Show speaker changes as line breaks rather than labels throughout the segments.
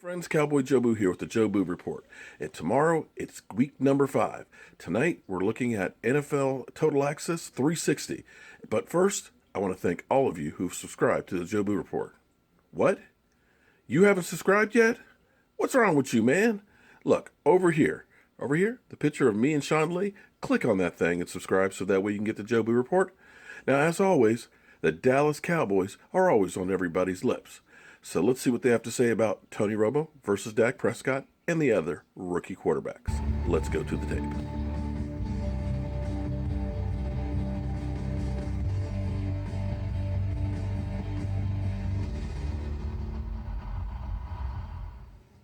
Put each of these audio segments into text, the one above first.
Friends, Cowboy Jobu here with the Jobu Report. And tomorrow, it's week number 5. Tonight, we're looking at NFL Total Access 360. But first, I want to thank all of you who've subscribed to the Jobu Report. What? You haven't subscribed yet? What's wrong with you, man? Look, over here, the picture of me and Sean Lee. Click on that thing and subscribe so that way you can get the Jobu Report. Now, as always, the Dallas Cowboys are always on everybody's lips. So let's see what they have to say about Tony Romo versus Dak Prescott and the other rookie quarterbacks. Let's go to the tape.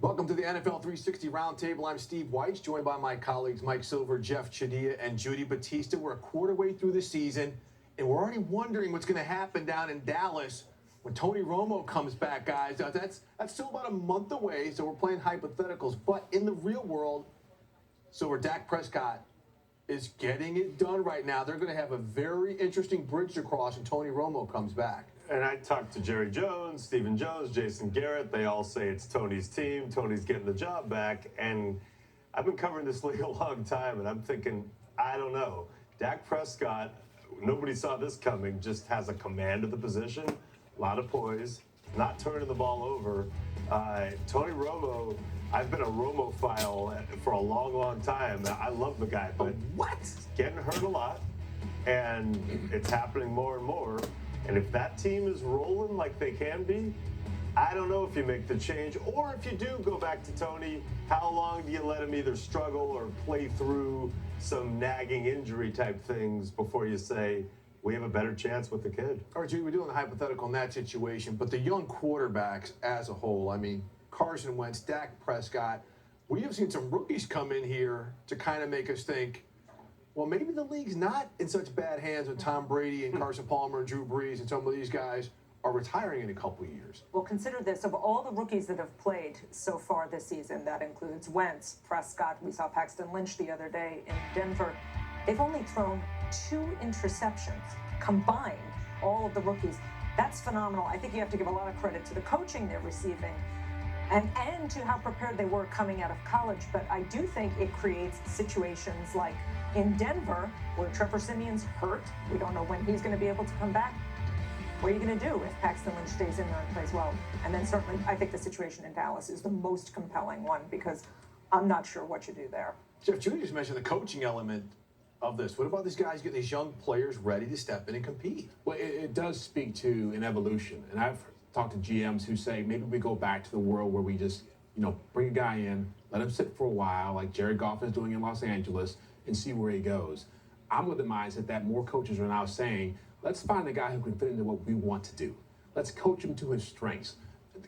Welcome to the NFL 360 Roundtable. I'm Steve Weitz, joined by my colleagues Mike Silver, Jeff Chadia, and Judy Batista. We're a quarter way through the season, and we're already wondering what's going to happen down in Dallas when Tony Romo comes back, guys. That's still about a month away, so we're playing hypotheticals. But in the real world, so where Dak Prescott is getting it done right now, they're going to have a very interesting bridge to cross when Tony Romo comes back.
And I talked to Jerry Jones, Stephen Jones, Jason Garrett. They all say it's Tony's team. Tony's getting the job back. And I've been covering this league a long time, and I'm thinking, I don't know. Dak Prescott, nobody saw this coming, just has a command of the position. A lot of poise, not turning the ball over. Tony Romo, I've been a Romo-phile for a long, long time. I love the guy, but he's getting hurt a lot, and it's happening more and more. And if that team is rolling like they can be, I don't know if you make the change, or if you do go back to Tony, how long do you let him either struggle or play through some nagging injury type things before you say, we have a better chance with the kid?
All right, Judy, we're doing the hypothetical in that situation, but the young quarterbacks as a whole, I mean, Carson Wentz, Dak Prescott, we have seen some rookies come in here to kind of make us think, well, maybe the league's not in such bad hands with Tom Brady and Carson Palmer and Drew Brees and some of these guys are retiring in a couple of years.
Well, consider this. Of all the rookies that have played so far this season, that includes Wentz, Prescott, we saw Paxton Lynch the other day in Denver, they've only thrown 2 interceptions combined, all of the rookies. That's phenomenal. I think you have to give a lot of credit to the coaching they're receiving and to how prepared they were coming out of college. But I do think it creates situations like in Denver, where Trevor Siemian's hurt. We don't know when he's going to be able to come back. What are you going to do if Paxton Lynch stays in there and plays well? And then certainly, I think the situation in Dallas is the most compelling one because I'm not sure what you do there.
Jeff, Judy just mentioned the coaching element of this. What about these guys getting these young players ready to step in and compete?
Well, it does speak to an evolution. And I've talked to GMs who say maybe we go back to the world where we just, bring a guy in, let him sit for a while, like Jared Goff is doing in Los Angeles, and see where he goes. I'm with the mindset that more coaches are now saying, let's find a guy who can fit into what we want to do. Let's coach him to his strengths.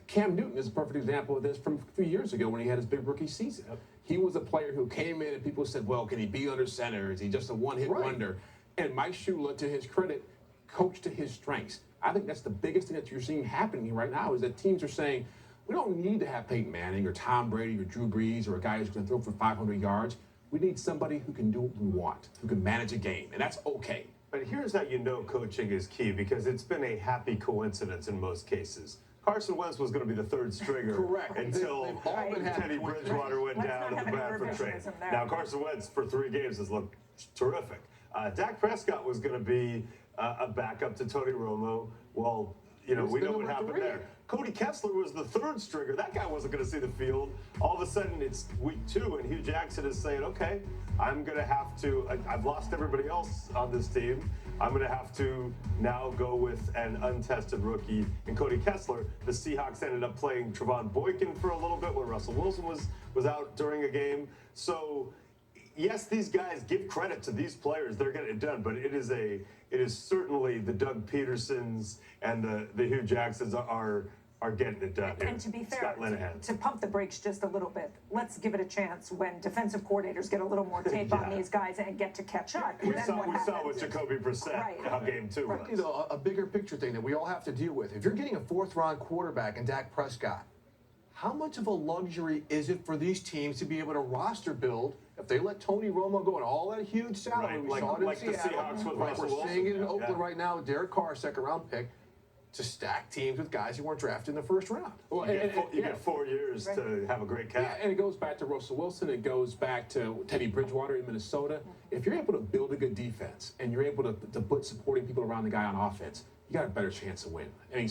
Cam Newton is a perfect example of this from 3 years ago when he had his big rookie season. He was a player who came in and people said, well, can he be under center? Is he just a one-hit wonder? And Mike Shula, to his credit, coached to his strengths. I think that's the biggest thing that you're seeing happening right now is that teams are saying, we don't need to have Peyton Manning or Tom Brady or Drew Brees or a guy who's going to throw for 500 yards. We need somebody who can do what we want, who can manage a game, and that's okay.
But here's how you know coaching is key, because it's been a happy coincidence in most cases. Carson Wentz was going to be the third stringer until Teddy Bridgewater went down in the Bradford trade. Now, Carson Wentz for 3 games has looked terrific. Dak Prescott was going to be a backup to Tony Romo. Well, we know what happened there. Cody Kessler was the 3rd stringer. That guy wasn't going to see the field. All of a sudden, it's week 2, and Hugh Jackson is saying, okay, I'm going to have to, I've lost everybody else on this team. I'm going to have to now go with an untested rookie in Cody Kessler. The Seahawks ended up playing Trevon Boykin for a little bit when Russell Wilson was out during a game. So, yes, these guys, give credit to these players. They're getting it done, but it is certainly the Doug Petersons and the Hugh Jacksons are getting it done.
And to be fair, to pump the brakes just a little bit, let's give it a chance when defensive coordinators get a little more tape on these guys and get to catch up.
We saw with Jacoby Brissett how game 2 was.
A bigger picture thing that we all have to deal with. If you're getting a 4th-round quarterback in Dak Prescott, how much of a luxury is it for these teams to be able to roster build if they let Tony Romo go and all that huge salary we saw it in Seattle,
the Seahawks with Russell
we're
Wilson.
seeing it in Oakland right now with Derek Carr, 2nd-round pick, to stack teams with guys who weren't drafted in the first round.
Well, you get 4 years to have a great cap.
Yeah, and it goes back to Russell Wilson. It goes back to Teddy Bridgewater in Minnesota. If you're able to build a good defense and you're able to put supporting people around the guy on offense, you got a better chance to win. And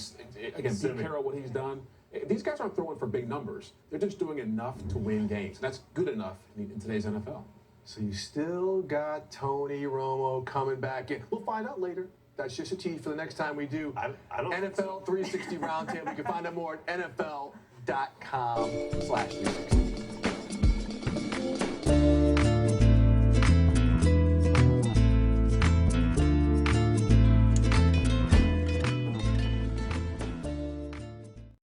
again, Pete Carroll, what he's done, these guys aren't throwing for big numbers. They're just doing enough to win games. And that's good enough in today's NFL.
So you still got Tony Romo coming back in. We'll find out later. That's just a tease for the next time we do
I don't
NFL 360 Roundtable. You can find out more at NFL.com/360.